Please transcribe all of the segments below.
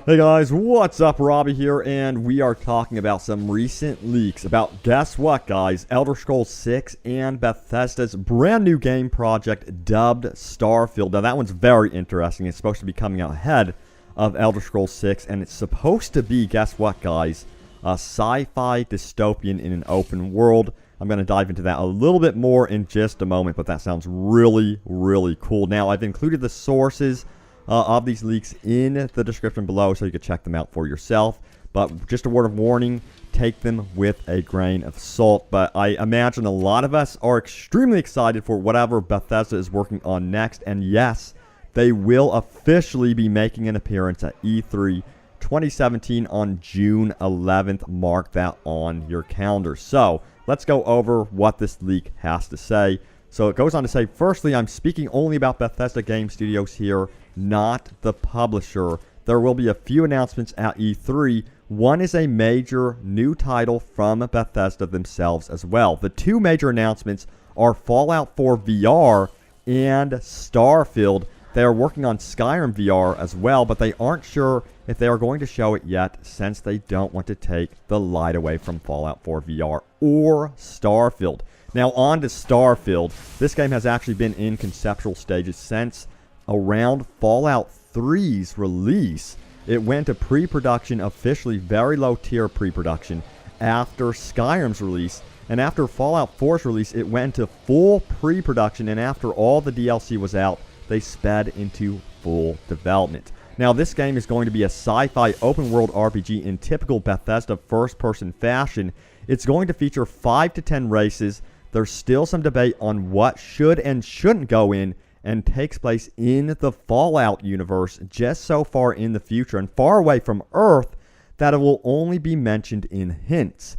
Hey guys, what's up? Robby here, and we are talking about some recent leaks about, guess what guys, Elder Scrolls 6 and Bethesda's brand new game project dubbed Starfield. Now that one's very interesting. It's supposed to be coming out ahead of Elder Scrolls 6, and it's supposed to be, guess what guys, a sci-fi dystopian in an open world. I'm going to dive into that a little bit more in just a moment, but that sounds really, really cool. Now, I've included the sources of these leaks in the description below so you can check them out for yourself. But just a word of warning, take them with a grain of salt. But I imagine a lot of us are extremely excited for whatever Bethesda is working on next. And yes, they will officially be making an appearance at E3 2017 on June 11th. Mark that on your calendar. So let's go over what this leak has to say. So it goes on to say, firstly, I'm speaking only about Bethesda Game Studios here, not the publisher. There will be a few announcements at E3. One is a major new title from Bethesda themselves as well. The two major announcements are Fallout 4 VR and Starfield. They are working on Skyrim VR as well, but they aren't sure if they are going to show it yet since they don't want to take the light away from Fallout 4 VR or Starfield. Now on to Starfield. This game has actually been in conceptual stages since around Fallout 3's release. It went to pre-production, officially very low tier pre-production, after Skyrim's release. And after Fallout 4's release, it went to full pre-production, and after all the DLC was out, they sped into full development. Now this game is going to be a sci-fi open world RPG in typical Bethesda first-person fashion. It's going to feature 5 to 10 races. There's still some debate on what should and shouldn't go in, and takes place in the Fallout universe just so far in the future and far away from Earth that it will only be mentioned in hints.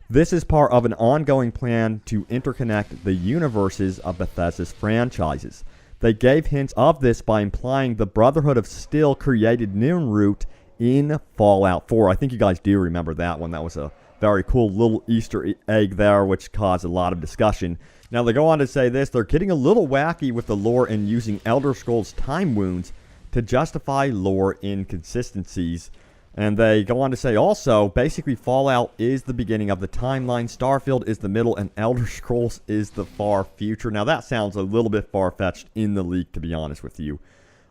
This is part of an ongoing plan to interconnect the universes of Bethesda's franchises. They gave hints of this by implying the Brotherhood of Steel created Nimrut in Fallout 4. I think you guys do remember that one. That was a very cool little Easter egg there, which caused a lot of discussion. Now, they go on to say this. They're getting a little wacky with the lore and using Elder Scrolls time wounds to justify lore inconsistencies. And they go on to say also, basically, Fallout is the beginning of the timeline, Starfield is the middle, and Elder Scrolls is the far future. Now, that sounds a little bit far-fetched in the leak, to be honest with you.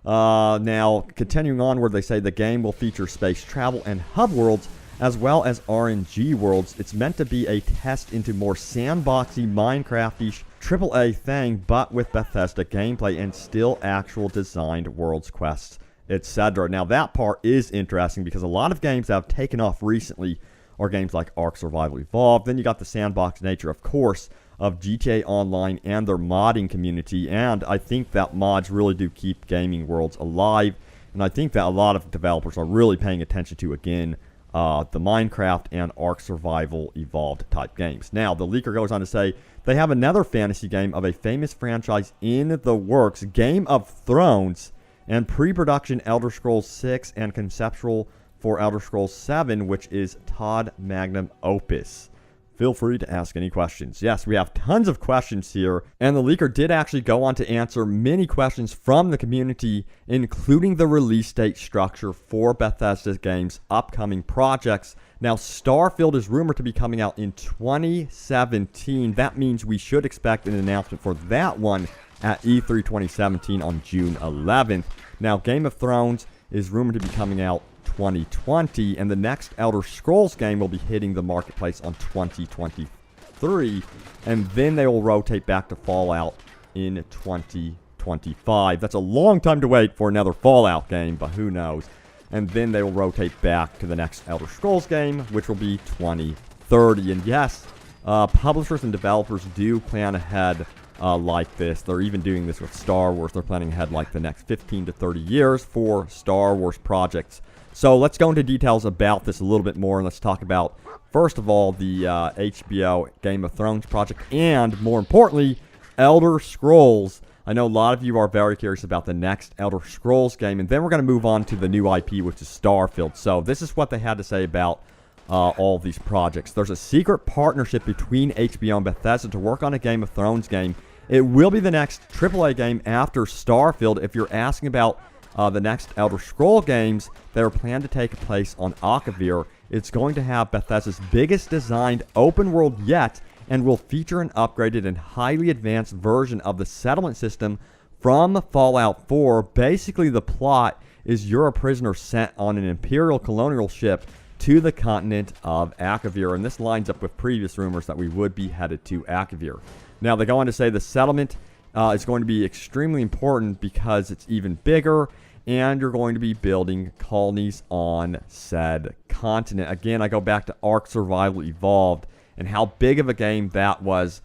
Now, continuing onward, they say the game will feature space travel and hub worlds, as well as RNG worlds. It's meant to be a test into more sandboxy, Minecraft-ish, AAA thing, but with Bethesda gameplay and still actual designed worlds, quests, etc. Now that part is interesting because a lot of games that have taken off recently are games like Ark Survival Evolved. Then you got the sandbox nature, of course, of GTA Online and their modding community, and I think that mods really do keep gaming worlds alive, and I think that a lot of developers are really paying attention to, again, the Minecraft and Ark Survival Evolved type games. Now, the leaker goes on to say they have another fantasy game of a famous franchise in the works, Game of Thrones, and pre-production Elder Scrolls 6 and conceptual for Elder Scrolls 7, which is Todd Magnum Opus. Feel free to ask any questions. Yes, we have tons of questions here, and the leaker did actually go on to answer many questions from the community, including the release date structure for Bethesda's games' upcoming projects. Now, Starfield is rumored to be coming out in 2017. That means we should expect an announcement for that one at E3 2017 on June 11th. Now, Game of Thrones is rumored to be coming out 2020, and the next Elder Scrolls game will be hitting the marketplace on 2023, and then they will rotate back to Fallout in 2025. That's a long time to wait for another Fallout game, but who knows. And then they will rotate back to the next Elder Scrolls game, which will be 2030. And yes, publishers and developers do plan ahead like this. They're even doing this with Star Wars. They're planning ahead like the next 15 to 30 years for Star Wars projects. So let's go into details about this a little bit more, and let's talk about, first of all, the HBO Game of Thrones project, and more importantly, Elder Scrolls. I know a lot of you are very curious about the next Elder Scrolls game, and then we're going to move on to the new IP, which is Starfield. So this is what they had to say about all of these projects. There's a secret partnership between HBO and Bethesda to work on a Game of Thrones game. It will be the next AAA game after Starfield. If you're asking about the next Elder Scroll games that are planned to take place on Akavir. It's going to have Bethesda's biggest designed open world yet, and will feature an upgraded and highly advanced version of the settlement system from Fallout 4. Basically, the plot is you're a prisoner sent on an Imperial colonial ship to the continent of Akavir, and this lines up with previous rumors that we would be headed to Akavir. Now, they go on to say the settlement is going to be extremely important because it's even bigger, and you're going to be building colonies on said continent. Again, I go back to Ark Survival Evolved and how big of a game that was.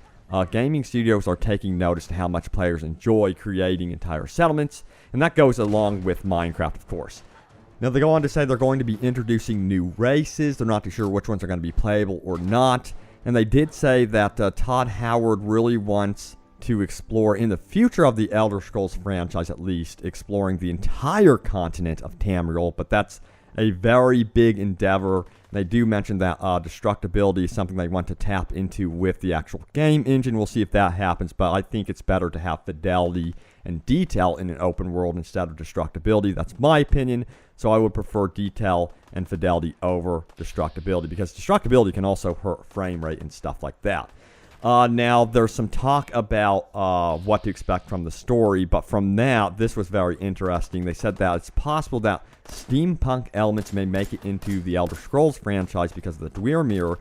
Gaming studios are taking notice to how much players enjoy creating entire settlements, and that goes along with Minecraft, of course. Now, they go on to say they're going to be introducing new races. They're not too sure which ones are going to be playable or not, and they did say that Todd Howard really wants to explore, in the future of the Elder Scrolls franchise at least, exploring the entire continent of Tamriel, but that's a very big endeavor. They do mention that destructibility is something they want to tap into with the actual game engine. We'll see if that happens, but I think it's better to have fidelity and detail in an open world instead of destructibility. That's my opinion, so I would prefer detail and fidelity over destructibility, because destructibility can also hurt frame rate and stuff like that. Now, there's some talk about what to expect from the story, but from that, this was very interesting. They said that it's possible that steampunk elements may make it into the Elder Scrolls franchise because of the Dwemer,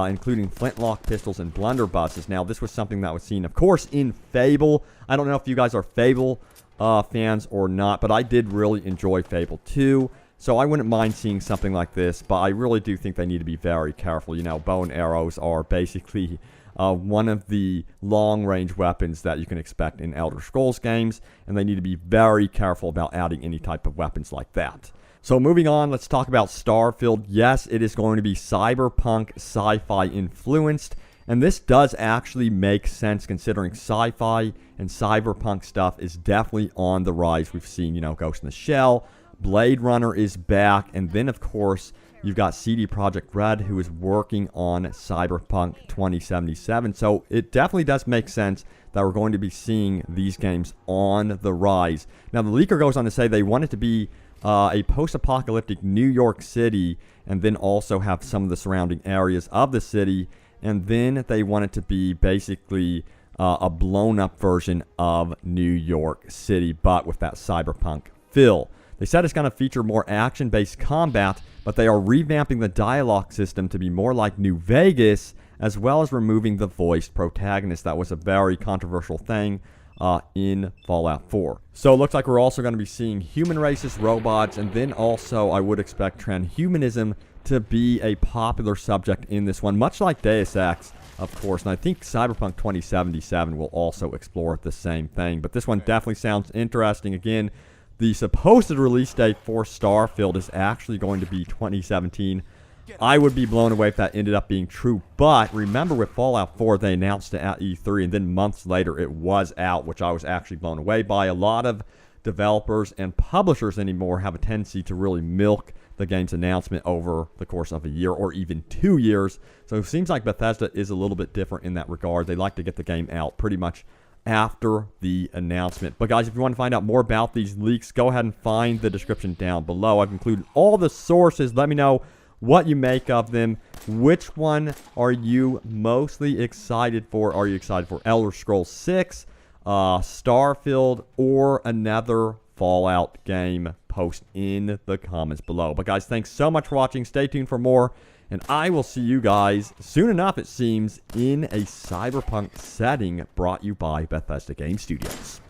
including flintlock pistols and blunderbusses. Now, this was something that was seen, of course, in Fable. I don't know if you guys are Fable fans or not, but I did really enjoy Fable 2. So I wouldn't mind seeing something like this, but I really do think they need to be very careful. You know, bow and arrows are basically one of the long-range weapons that you can expect in Elder Scrolls games, and they need to be very careful about adding any type of weapons like that. So moving on, let's talk about Starfield. Yes, it is going to be cyberpunk sci-fi influenced, and this does actually make sense considering sci-fi and cyberpunk stuff is definitely on the rise. We've seen, you know, Ghost in the Shell, Blade Runner is back, and then, of course, you've got CD Projekt Red, who is working on Cyberpunk 2077. So it definitely does make sense that we're going to be seeing these games on the rise. Now, the leaker goes on to say they want it to be a post-apocalyptic New York City, and then also have some of the surrounding areas of the city. And then they want it to be basically a blown-up version of New York City, but with that cyberpunk feel. They said it's going to feature more action-based combat, but they are revamping the dialogue system to be more like New Vegas, as well as removing the voiced protagonist. That was a very controversial thing in Fallout 4. So it looks like we're also going to be seeing human races, robots, and then also I would expect transhumanism to be a popular subject in this one, much like Deus Ex, of course. And I think Cyberpunk 2077 will also explore the same thing. But this one definitely sounds interesting. Again, the supposed release date for Starfield is actually going to be 2017. I would be blown away if that ended up being true. But remember, with Fallout 4, they announced it at E3, and then months later it was out, which I was actually blown away by. A lot of developers and publishers anymore have a tendency to really milk the game's announcement over the course of a year or even 2 years. So it seems like Bethesda is a little bit different in that regard. They like to get the game out pretty much after the announcement. But guys, if you want to find out more about these leaks, go ahead and find the description down below. I've included all the sources. Let me know what you make of them. Which one are you mostly excited for? Are you excited for Elder Scrolls 6, Starfield, or another Fallout game? Post in the comments below. But guys, thanks so much for watching. Stay tuned for more, and I will see you guys soon enough, it seems, in a cyberpunk setting brought you by Bethesda Game Studios.